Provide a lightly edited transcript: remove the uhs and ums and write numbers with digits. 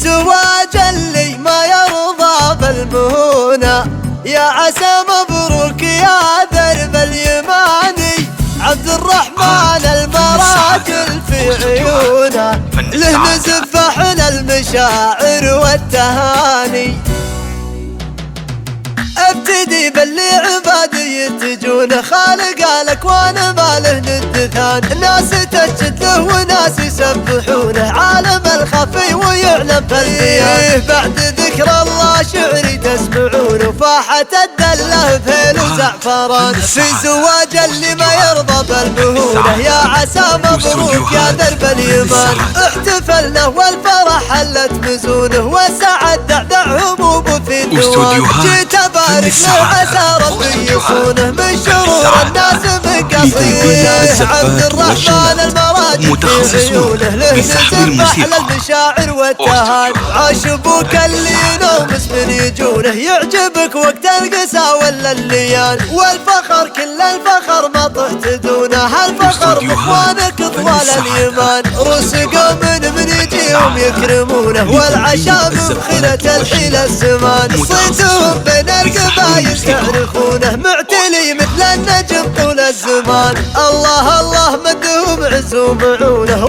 زواج اللي ما يرضى بالمهونة، يا عسى مبروك يا درب اليماني. عبد الرحمن المراجل في عيونه، له نزف احلى المشاعر والتهاني. ابتدي باللي عبادي يتجونه، خالق الاكوان ما له ند ثاني. ناس تسجد له وناس يسبحونه، عالم الخفي ويعلم بالبيان. بعد ذكر الله شعري تسمعونه، فاحت الدله فيل وزعفران. في زواج اللي ما يرضى بالمهونه، يا عسى مبروك يا درب اليمان. احتفلنا والفرح حلت مزونه، والسعد دعدع همومه في الدوام. جيت ابارك له عسى ربي يصونه، من شرور الناس مقصيه. عبد الرحمن المراجل في عيونه، له نزف احلى المشاعر والتهاني. عاش ابوك اللي ينومس من يجونه، يعجبك وقت القسا ولا الليان. والفخر كل الفخر ما طحت دونه، هالفخر باخوانك طوال اليمان. رزقوا من يجيهم يكرمونه، والعشاء من خيلة الحيلة الزمان. صيتهم بين القبايل تعرفونه، معتلي مثل النجم طول الزمان. الله الله مدهم عز ومعونه،